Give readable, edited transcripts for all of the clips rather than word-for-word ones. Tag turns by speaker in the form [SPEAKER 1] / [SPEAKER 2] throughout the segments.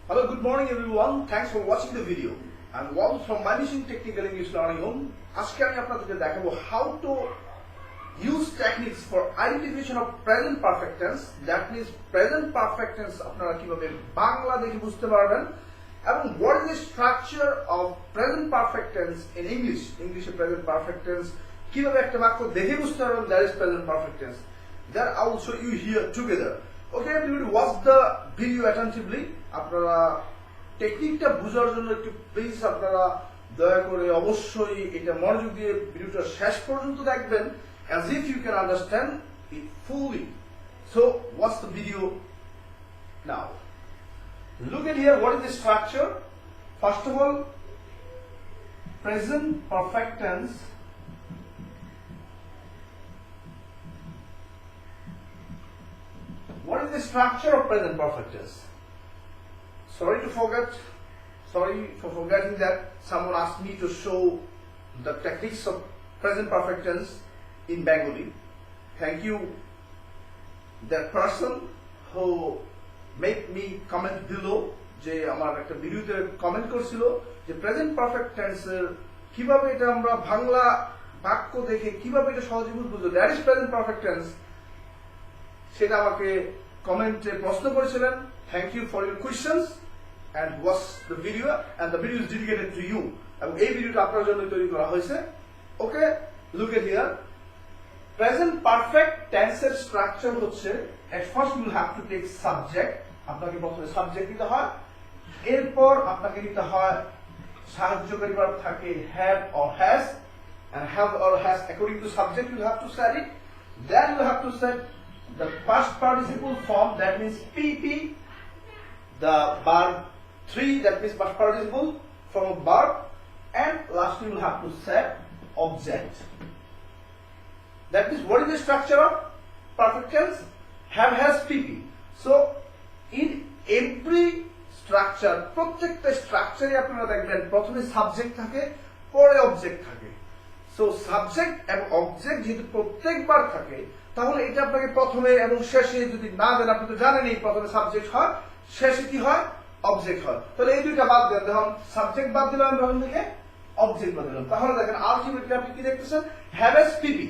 [SPEAKER 1] Hello, good morning everyone. Thanks for watching the video. I'm Wal from My Mission Technical English Learning Home. আজকে আমি আপনাদেরকে দেখাবো how to use techniques for identification of present perfect tense. That means present perfect tense আপনারা কিভাবে বাংলা দেখে বুঝতে পারবেন এবং what is the structure of present perfect tense in English. English present perfect tense কিভাবে একটা বাক্য দেখে বুঝতে পারবেন that is present perfect tense. That I will show you here together. Okay, everybody watch the video attentively. আপনারা টেকনিকটা বোঝার জন্য একটু প্লিজ আপনারা দয়া করে অবশ্যই এটা মনোযোগ দিয়ে ভিডিওটা শেষ পর্যন্ত দেখবেন as if you can understand it fully. So watch the video now. Look at here, what is the structure? First of all, present perfect tense. What is the structure of present perfect tense? Sorry for forgetting that someone asked me to show the techniques of present perfect tense in Bengali. Thank you, that person who made me comment below. যে আমার একটা ভিডিওতে comment করছিল যে present perfect টেন্সের কিভাবে এটা আমরা বাংলা বাক্য দেখে কিভাবে এটা সহজে বুঝবো that is present perfect tense, সেটা আমাকে কমেন্টে প্রশ্ন করেছিলেন। Thank you for your questions and watch the video, and the video is dedicated to you. এবং এই ভিডিওটা আপনার জন্য তৈরি করা হয়েছে। ওকে, look at here. Present perfect tense এর স্ট্রাকচার হচ্ছে at first you will have to take subject. আপনাকে প্রথমে সাবজেক্ট দিতে হয়, এরপর আপনাকে দিতে হয় সাহায্যকারী ভার্ব থাকে have or has, and have or has according to subject you have to set it. Then you have to set the past participle form, that means PP, the verb 3, that means past participle from a verb, and last you will have to set object. That means what is the structure of perfect tense? Have, has, PP. So in every structure, প্রত্যেকটা স্ট্রাকচারে আপনারা দেখবেন প্রথমে subject থাকে, পরে object থাকে। So subject এবং object যেহেতু প্রত্যেকবার থাকে, তাহলে এটা আপনাকে প্রথমে এবং শেষে যদি না দেন, আপনি তো জানেনই প্রথমে সাবজেক্ট হয়, শেষে কি হয়, অবজেক্ট হয়। তাহলে এই দুইটা বাদ দেন, দেখুন সাবজেক্ট বাদ দিলাম প্রথম থেকে, অবজেক্ট বাদ দিলাম, তাহলে দেখেন আলটিমেটলি আপনি কি দেখতেছেন, have S PP.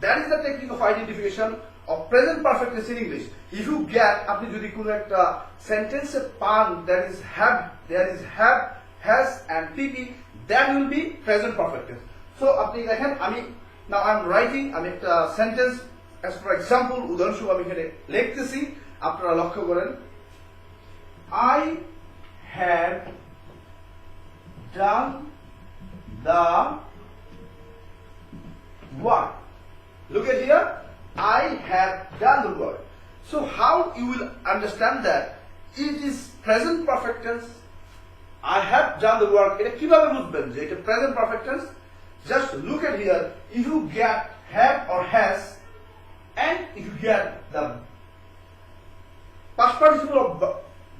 [SPEAKER 1] That is the technique of identification of present perfect tense in English. If you get, আপনি যদি কোনো একটা সেন্টেন্সে পান that is have, there is have, has and PP, that will be present perfect tense. So আপনি দেখেন আমি now I am writing, আমি একটা সেন্টেন্স as for example উদাহরণস্বরূপ আমি এখানে লিখতেছি, আপনারা লক্ষ্য করেন, I had done the work. Look at here, I had done the work. So how you will understand that it is present perfect tense? I have done the work. এটা কিভাবে বুঝবেন যে এটা present perfect tense? Just look at here, if you get have or has, and if you get the past participle of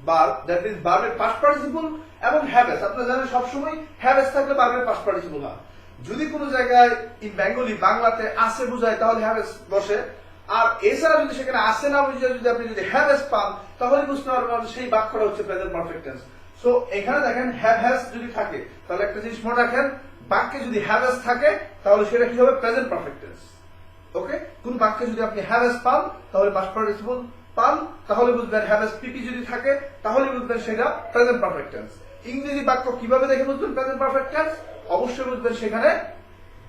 [SPEAKER 1] verb, that is verb এর past participle এবং have has, আপনারা জানেন সবসময় have has থাকলে verb এর past participle হয়। যদি কোনো জায়গায় ইন বেঙ্গলি বাংলাতে আছে বোঝায় তাহলে have has বসে, আর এছাড়া যদি সেখানে আছে না বুঝায় যদি আপনি যদি have has পান তাহলে বুঝতে পারবেন সেই বাক্যটা হচ্ছে প্রেজেন্ট পারফেক্ট টেন্স। সো এখানে দেখেন have has যদি থাকে তাহলে একটা জিনিস মনে রাখেন, বাক্যে যদি have has থাকে তাহলে সেটা কি হবে, প্রেজেন্ট পারফেক্ট টেন্স। ওকে, কোন বাক্যে যদি আপনি have has পান তাহলে past participle পান, তাহলে বুঝবেন have has PP যদি থাকে তাহলে বুঝবেন সেটা প্রেজেন্ট পারফেক্ট টেন্স। ইংরেজি বাক্য কিভাবে দেখে বুঝবেন প্রেজেন্ট পারফেক্ট টেন্স? অবশ্যই বুঝবেন সেখানে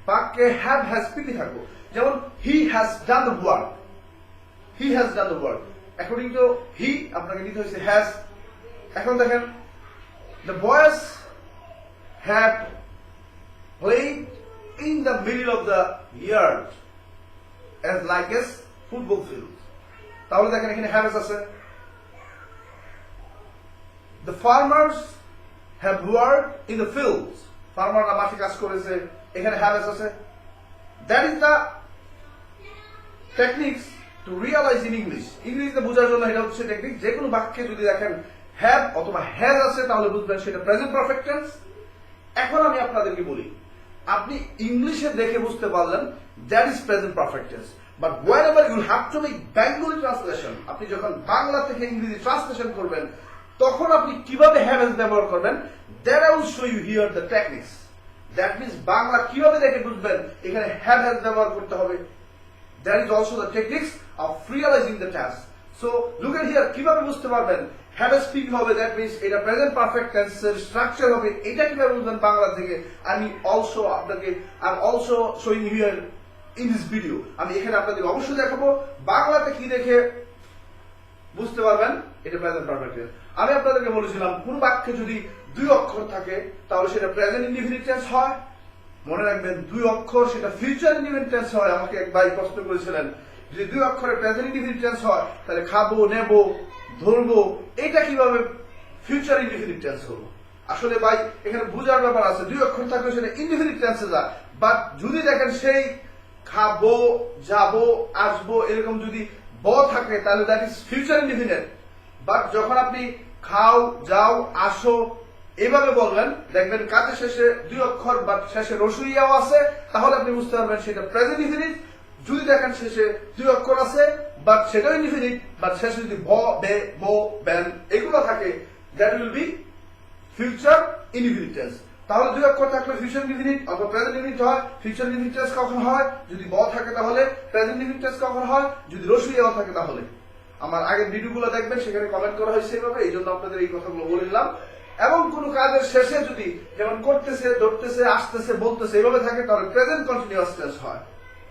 [SPEAKER 1] বাক্যে have has PP থাকবে। যেমন he has done the work, he has done the work, according to he আপনাকে নিতে হয়েছে has। এখন দেখেন the boys have played in the middle of the yard as like as football field, তাহলে দেখেন এখানে have আছে। the farmers have worked in the fields, ফার্মাররা মাঠে কাজ করেছে, এখানে have আছে। that is the techniques to realize in English. ইংরেজিতে বোঝার জন্য এটা হচ্ছে টেকনিক, যে কোনো বাক্যে যদি দেখেন have অথবা has আছে তাহলে বুঝবেন সেটা প্রেজেন্ট পারফেক্ট টেন্স। এখন আমি আপনাদেরকে বলি, আপনি ইংলিশে দেখে বুঝতে পারলেন that is present perfect tense, but whenever you have to make Bengali translation, আপনি যখন বাংলা থেকে ইংরেজি ট্রান্সলেশন করবেন তখন আপনি কিভাবে হ্যাভ হ্যাজ ব্যবহার করবেন, that I will show you here the techniques. That means Bangla কিভাবে দেখে বুঝবেন এখানে হ্যাভ হ্যাজ ব্যবহার করতে হবে। That is also the techniques of realising the task. So look at here, কিভাবে বুঝতে পারবেন হ্যাভ হ্যাজ পিপি হবে, দ্যাট মিনস এটা প্রেজেন্ট পারফেক্ট টেন্সের স্ট্রাকচার হবে, এটা কিভাবে বুঝবেন বাংলা থেকে আমি অলসো আপনাকে I am also showing here in this video. আমি এখানে আপনাদের অবশ্যই দেখাবো বাংলাতে কি দেখে বুঝতে পারবেন এটা প্রেজেন্ট পারফেক্ট টেন্স। আমি আপনাদেরকে বলেছিলাম কোন বাক্যে যদি 2 অক্ষর থাকে তাহলে সেটা প্রেজেন্ট ইনডিফিনিট টেন্স হয়। মনে রাখবেন 2 অক্ষর সেটা ফিউচার ইনডিফিনিট টেন্স হয়। আমাকে এক ভাই প্রশ্ন করেছিলেন যদি 2 অক্ষরে প্রেজেন্ট ইনডিফিনিট টেন্স হয় তাহলে খাবো, নেবো, ধরবো এটা কিভাবে ফিউচার ইনডিফিনিট টেন্স হলো। আসলে ভাই এখানে বোঝার ব্যাপার আছে, 2 অক্ষর থাকলে সেটা ইনডিফিনিট টেন্সে যায়। বাট যদি দেখেন সেই খাবো, যাবো, আসবো এরকম যদি ব থাকে তাহলে that is future indefinite. But যখন আপনি খাও, যাও, আসো এভাবে বলবেন, দেখবেন কাজের শেষে 2 অক্ষর বাট শেষে রসুইয়াও আছে, তাহলে আপনি বুঝতে পারবেন সেটা প্রেজেন্ট ইনডিফিনিট। যদি দেখেন শেষে 2 অক্ষর আছে বাট সেটাও ইনডিফিনিট, বাট শেষে যদি ব, বে, বো, বেন এগুলো থাকে that will B future indefinite tense. তাহলে 2 অক্ষর থাকলে ফিউচার ইনডিফিনিট অথবা প্রেজেন্ট ইনডিফিনিট হয়। ফিউচার ইনডিফিনিট টেন্স কখন হয়, যদি ব থাকে তাহলে। প্রেজেন্ট ইনডিফিনিট টেন্স কখন হয়, যদি রসুইয়াও থাকে তাহলে। আমার আগের ভিডিওগুলো দেখবেন, সেখানে কমেন্ট করা হয়েছে এভাবে, এই জন্য আপনাদের এই কথাগুলো বলে দিলাম। এবং কোন কাজের শেষে যদি যেমন করতেছে, ধরতেছে, আসতেছে, বলতেছে এভাবে থাকে তাহলে প্রেজেন্ট কন্টিনিউয়াস টেন্স হয়।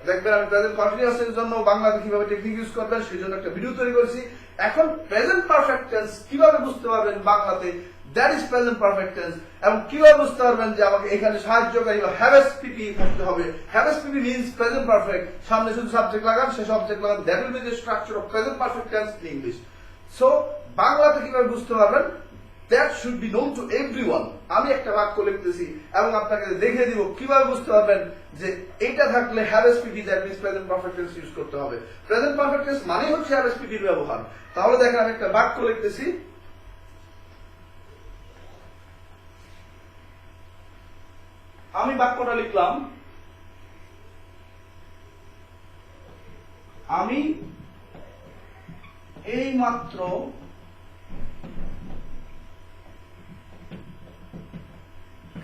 [SPEAKER 1] দেখবেন আমি প্রেজেন্ট কন্টিনিউয়াস এর জন্য বাংলাতে কিভাবে টেকনিক ইউজ করবেন সেই জন্য একটা ভিডিও তৈরি করেছি। এখন প্রেজেন্ট পারফেক্ট টেন্স কিভাবে বুঝতে পারবেন বাংলাতে, that is present perfect tense. এবং কিভাবে বুঝতে পারবেন যে আমাকে এখানে সাহায্যকারী বা হ্যাভ এস পিপি করতে হবে। Have S PP means present perfect, সামনে শুধু সাবজেক্ট লাগান, শেষে অবজেক্ট লাগান, that will be the structure of present perfect tense in English. So বাংলাতে কিভাবে বুঝতে পারবেন, that should be known to everyone। আমি একটা বাক্য লিখতেছি এবং আপনাকে দেখিয়ে দিব কিভাবে বুঝতে পারবেন যে এটা থাকলে have S PP, that means present perfect tense use করতে হবে। প্রেজেন্ট পারফেক্ট টেন্স মানেই হচ্ছে হ্যাভ এস পিপির ব্যবহার। তাহলে দেখেন আমি একটা বাক্য লিখতেছি, আমি বাক্যটা লিখলাম, আমি এইমাত্র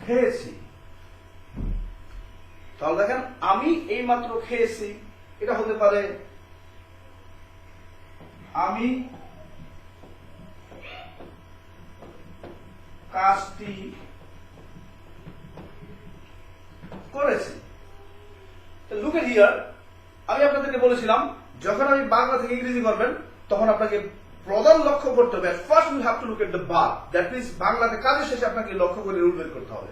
[SPEAKER 1] খেয়েছি। তাহলে দেখেন আমি এইমাত্র খেয়েছি, এটা হতে পারে আমি কাজটি করেছি। লুক এট হিয়ার, আমি আপনাদেরকে বলেছিলাম যখন আমি বাংলা থেকে ইংরেজি করবেন তখন আপনাকে প্রধান লক্ষ্য করতে হবে। First will have to look at the verb, that means বাংলাতে কাজের শেষে আপনাকে লক্ষ্য করে রুল বের করতে হবে।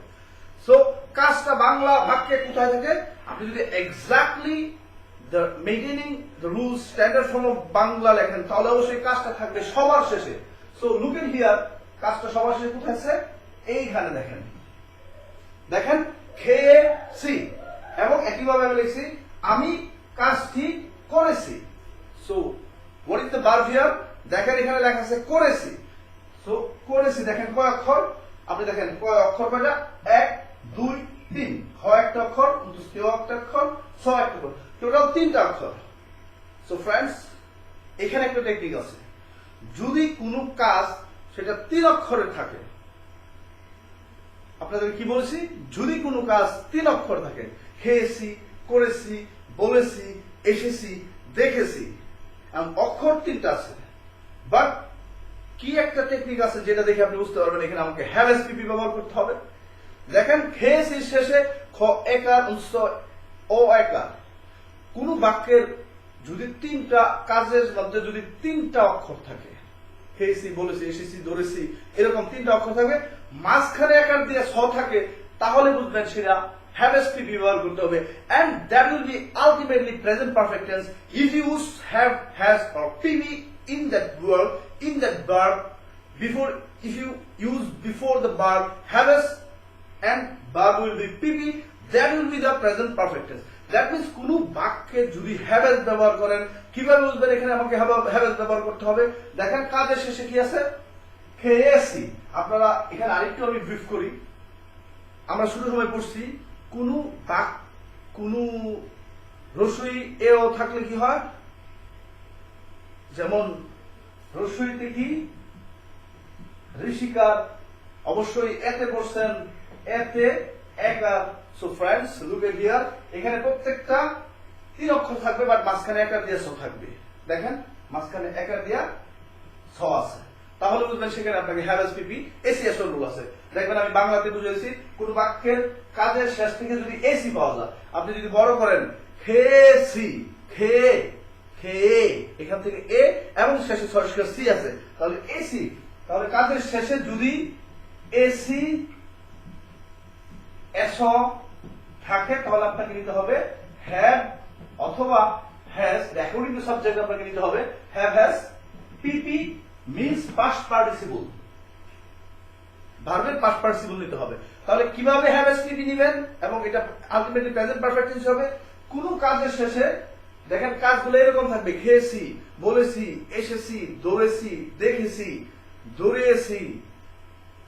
[SPEAKER 1] সো কাজটা বাংলা বাক্যে কোথায় থাকে, আপনি যদি exactly the maintaining the rules standard form of Bangla লেখেন তাহলে অবশ্যই কাজটা থাকবে সবার শেষে। সো লুক এট হিয়ার, কাজটা সবার শেষে কোথায় আছে, এইখানে দেখেন, দেখেন খেয়েছি। এবং একইভাবে আমি লিখছি আমি কাজটি করেছি। So what is the verb here, দেখেন এখানে লেখা আছে করেছি। সো করেছি দেখেন কয় অক্ষর, আপনি দেখেন কয় অক্ষর কয়টা, 1 2 3, খ একটা অক্ষর, তেও একটা অক্ষর, স একটা অক্ষর, টোটাল 3টা অক্ষর। সো ফ্রেন্ডস এখানে একটা টেকনিক আছে, যদি কোনো কাজ সেটা 3 অক্ষরের থাকে, আপনাদের কি বলেছি, যদি কোনো কাজ 3 অক্ষর থাকে, খেয়েছি, করেছি, বলেছি, এসেছি, দেখেছি, অক্ষর 3টা আছে। বাট কি একটা টেকনিক আছে যেটা দেখে আপনি বুঝতে পারবেন এখানে আমাকে হ্যাভ এস পিপি ব্যবহার করতে হবে। দেখেন খেয়েছি শেষে খ একার ও একার, কোন বাক্যের যদি 3টা কাজের মধ্যে যদি 3টা অক্ষর থাকে, খেয়েছি, বলেছি, এসেছি, ধরেছি, এরকম 3টা অক্ষর থাকে, মাঝখানে একার দিয়ে স থাকে, তাহলে বুঝবেন সেটা have SPP ব্যবহার করতে হবে। and that will be ultimately present perfect tense if you use have, has or PP in that word, in that verb before, if you use before the verb have s and verb will be PP, that will be the present perfect tense. That means কোন বাক্যে যদি have s ব্যবহার করেন কিভাবে বুঝবেন এখানে আমাকে have s ব্যবহার করতে হবে। দেখেন কাজের শেষে কি আছে, খেয়েছি। আপনারা এখানে আরেকটু আমি ব্রিফ করি, আমরা শুরু সময় পড়ছি কোন রসুই এও থাকলে কি হয়, যেমন রসুইতে কি বেশি কার, অবশ্যই এতে পড়ছেন, এতে একার। So friends look at here, এখানে প্রত্যেকটা 3 অক্ষর থাকবে, বাট মাঝখানে একার দিয়ে ছ থাকবে। দেখেন মাঝখানে একার দিয়া ছ আছে, তাহলে বুঝবেন সেখানে আপনাকে হ্যাভ এসপিপি এসিএস রুল আছে। দেখবেন আমি বাংলাতে বুঝাইছি, কোন বাক্যের কাজের শেষ থেকে যদি এসি পাওয়া যায়, আপনি যদি বড় করেন খেয়েছি, খেয়ে, খেয়ে, এখান থেকে এ এবং শেষে সরাসরি সি আছে, তাহলে এসি, তাহলে কাজের শেষে যদি এসি এস থাকে তাহলে আপনাকে নিতে হবে হ্যাভ অথবা হ্যাজ। অ্যাকর্ডিং টু সাবজেক্ট আপনাকে নিতে হবে have has PP means past participle, ভার্বের পাস্ট পার্টিসিপল নিতে হবে। তাহলে কিভাবে হ্যাভ হ্যাজ পিপি নেবেন এবং এটা আলটিমেটলি প্রেজেন্ট পারফেক্ট টেন্স হবে? কোন কাজের শেষে দেখেন কাজগুলো এরকম থাকবে, খেয়েছি, বলেছি, এসেছি, দৌড়েছি, দেখেছি, দৌড়িয়েছি,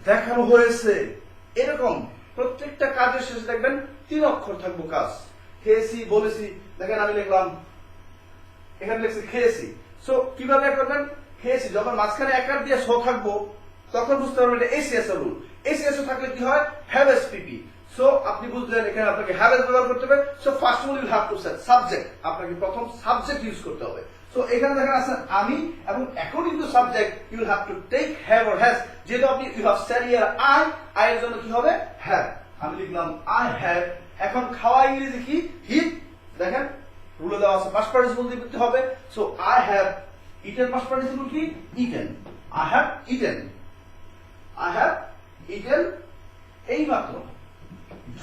[SPEAKER 1] দেখানো হয়েছে, এরকম প্রত্যেকটা কাজের শেষে দেখবেন 3 অক্ষর থাকবো কাজ। খেয়েছি, বলেছি, দেখেন আমি লিখলাম, এখানে লিখছি খেয়েছি। সো কিভাবে করবেন? খেয়েছি, যখন মাঝখানে একার দিয়ে ছ থাকবো তখন বুঝতে পারবেন এটা এসিএস রুল। এসিএস থাকলে কি হয়? Have SPP. সো আপনি বুঝলেন এখানে আপনাকে হ্যাভ এস ব্যবহার করতে হবে। So first of all you have to set subject, আপনাকে প্রথম সাবজেক্ট ইউজ করতে হবে। সো এখানে দেখেন আছে আমি, এবং according to subject you will have to take have or has. যেহেতু আপনি you have said here I, I এর জন্য কি হবে? হ্যাভ। আমি লিখলাম আই হ্যাভ। এখন খাওয়া ইংরেজি কি? হিট। দেখেন রুলে দেওয়া আছে পাস্ট পার্টিসিপল দিতে হবে। So I have eaten, past participle কি? Eaten. I have eaten, I have eaten এইমাত্র,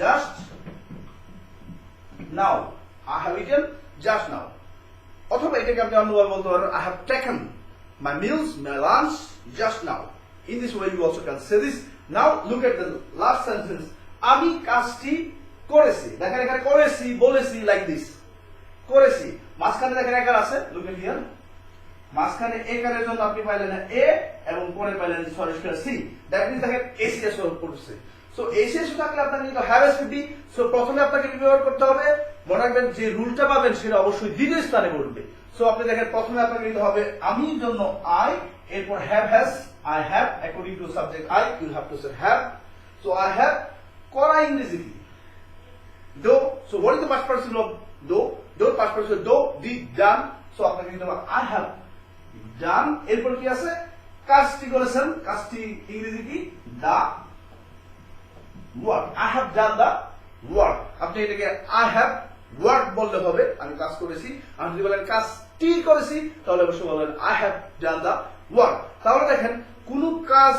[SPEAKER 1] just now, I have eaten just now. অথবা এটাকে আপনি অন্যভাবে বলতে পারেন I have taken my meals, my lunch just now. In this way you also can say this. Now look at the last sentence, আমি কাজটি করেছি। দেখেন এখানে করেছি, বলেছি, লাইক দিস করেছি। মাঝখানে দেখেন একার আছে, লুক এট হিয়ার, মাঝখানে একারের জন্য আপনি পাইলেন এ এবং পরে পাইলেন সরাসরি সি। দ্যাট মিন্স দেখেন এসিএস করছে। সো এসিএস থাকলে আপনাকে কিন্তু হ্যাভ এসপিপি। সো প্রথমে আপনাকে ব্যবহার করতে হবে, মনে রাখবেন যে রুলটা পাবেন সেটা অবশ্যই দ্বিতীয় স্থানে বলবে। সো আপনি দেখেন প্রথমে আপনাকে নিতে হবে আমি জন্য আই, এরপর have has, I have, according to subject I you have to say have. So I have করা ইংরেজি কি? Do. So what is the past participle of do? Do past participle do, did, done. সো আপনাকে নিতে হবে I have ডান। এরপর কি আছে? কাজটি করেছেন, কাজটি ইংরেজি কি? The work. I have done the work. আপনি এটাকে আই হ্যাভ ওয়ার্ক বললে হবে, আমি কাজ করেছি। আর যদি বলেন কাজটি করেছি তাহলে অবশ্যই বলবেন I have done the work. তাহলে দেখেন কোন কাজ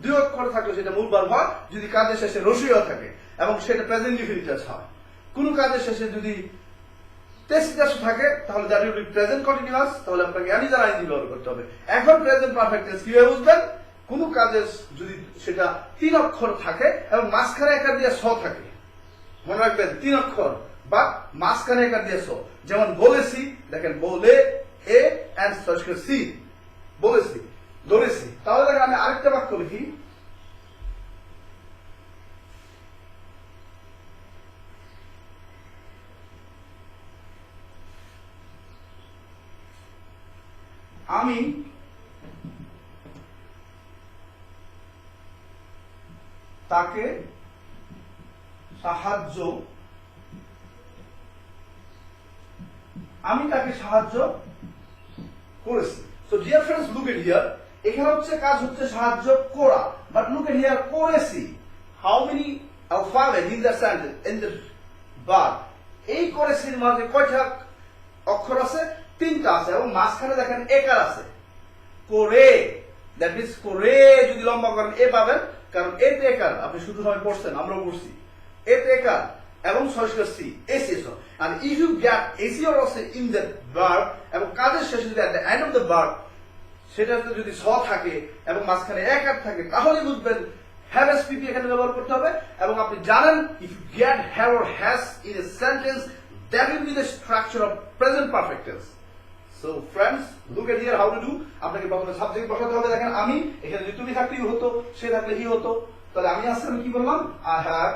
[SPEAKER 1] 2 অক্ষর থাকলে সেটা মূল ভার্ব হয় যদি কাজের শেষে রসিও থাকে এবং সেটা প্রেজেন্ট ইনডিফিনিট হয়। কোন কাজের শেষে যদি টেসিটাস থাকে তাহলে that will be present continuous, তাহলে আপনাকে আমি দ্বারা আইনজি ব্যবহার করতে হবে। এখন প্রেজেন্ট পারফেক্ট টেন্স কিভাবে বুঝবেন? কোন কাজের যদি সেটা 3 অক্ষর থাকে এবং মাঝখানে একার দিয়ে ছ থাকে, মনে রাখবেন 3 অক্ষর বা মাঝখানে একার দিয়ে ছ। যেমন বলেছি, দেখেন বলে এ এন্ড সি, বলেছি, দৌড়েছি। তাহলে দেখেন আমি আরেকটা বাক্য লিখি, আমি তাকে সাহায্য করেছি। So dear friends look at here, এখানে হচ্ছে কাজ হচ্ছে সাহায্য করা, বাট লুক এট হিয়ার করেছি। How many alphabet in the sentence in the verb? এই করেছির মাঝে কয়টা অক্ষর আছে? 3টা আছে এবং মাঝখানে দেখেন একার আছে করে। দ্যাট মিন্স করে যদি লম্বা করেন এ পাবেন, কারণ এতে একার আপনি শুধু সময় পড়ছেন, আমরাও পড়ছি, এতে একার এবং সরাসরি সি এসিএস। আর if you get ES or C in the verb এবং কাজের শেষে যদি at the end of the verb সেটাতে যদি স থাকে এবং মাঝখানে একার থাকে তাহলে বুঝবেন হ্যাভ এসপিপি এখানে ব্যবহার করতে হবে। এবং আপনি জানেন if you get have or has in a sentence that will be the structure of present perfect tense. So friends look at here how to do. আপনাকে প্রথমে সাবজেক্ট বসাতে হবে। দেখেন আমি, এখানে যদি তুমি থাকলে হতো, সে থাকলে হি হতো। তাহলে আমি আসছে, আমি কি বললাম? আই হ্যাভ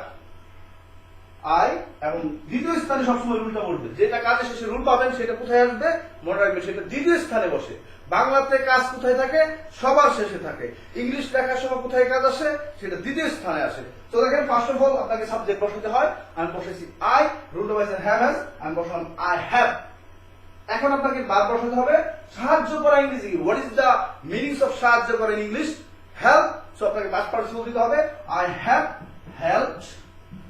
[SPEAKER 1] আই এবং দ্বিতীয় স্থানে সবসময় রুলটা বলবে, যেটা কাজের শেষে রুল পাবেন সেটা কোথায় আসবে মনে রাখবেন, সেটা দ্বিতীয় স্থানে বসে। বাংলাতে কাজ কোথায় থাকে, সবার শেষে থাকে। ইংলিশ লেখার সময় কোথায় কাজ আসে, সেটা দ্বিতীয় স্থানে আসে। তো দেখেন ফার্স্ট অফ অল আপনাকে সাবজেক্ট বসাতে হয়, আমি বসেছি আই, রুলটা বসেছে হ্যাভ হ্যাজ, আমি বসালাম আই হ্যাভ। এখন আপনাকে ভার্ব বসাতে হবে, সাহায্য করা ইংরেজি, what is the meanings of সাহায্য করা ইন ইংলিশ, হেল্প। সো আপনাকে পাস্ট পার্টিসিপল দিতে হবে, আই হ্যাভ হেল্পড।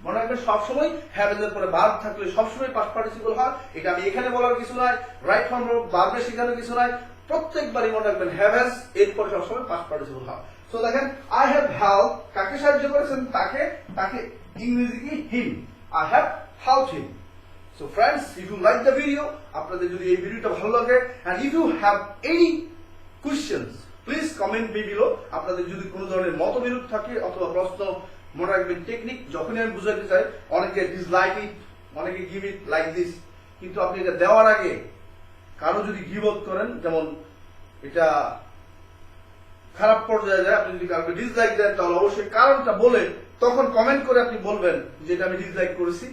[SPEAKER 1] মনে রাখবেন সবসময় হ্যাভ এর পরে ভার্ব থাকলে সবসময় পাস্ট পার্টিসিপল হয়, এটা আমি এখানে বলার কিছু নাই, রাইট ফর্ম ভার্বে শেখানোর কিছু নাই, প্রত্যেকবারই মনে রাখবেন হ্যাভ হ্যাজ এরপরে সবসময় পাস্ট পার্টিসিপল হয়। সো দেখেন আই হ্যাভ হেল্প, কাকে সাহায্য করেছেন, তাকে, তাকে ইংরেজি কি him, I have helped him. So friends, if you like the video, আপনাদের যদি এই ভিডিওটা ভালো লাগে, and if you have any questions, please comment me below. আপনাদের যদি কোনো ধরনের মতবিরোধ থাকে অথবা প্রশ্ন, মনে রাখবেন টেকনিক যখনই আমি বুঝাতে চাই, অনেকে ডিসলাইক ইট, অনেকে গিভ ইট লাইক দিস, কিন্তু আপনি এটা দেওয়ার আগে কারো যদি গিভট করেন, যেমন এটা খারাপ পর্যায়ে যায়, আপনি যদি কাউকে ডিসলাইক দেন তাহলে অবশ্যই কারণটা বলে তখন কমেন্ট করে আপনি বলবেন যে এটা আমি ডিসলাইক করেছি,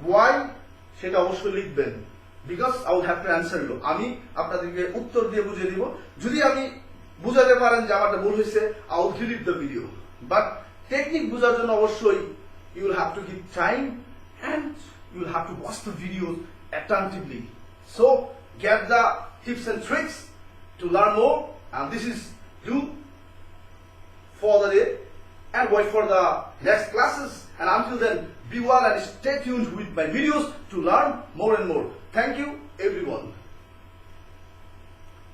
[SPEAKER 1] ওয়াই সেটা অবশ্যই লিখবেন, because I will have to answer you. আমি আপনাদেরকে উত্তর দিয়ে বুঝিয়ে দিব। যদি আমি বুঝাতে পারেন যে আমারটা ভুল হয়েছে, I will delete the video. But technique বোঝার জন্য অবশ্যই you will have to give time and you will have to watch the videos attentively. So get the tips and tricks to learn more, and this is you for the day, and wait for the next classes. And until then, be well and stay tuned with my videos to learn more and more. Thank you everyone.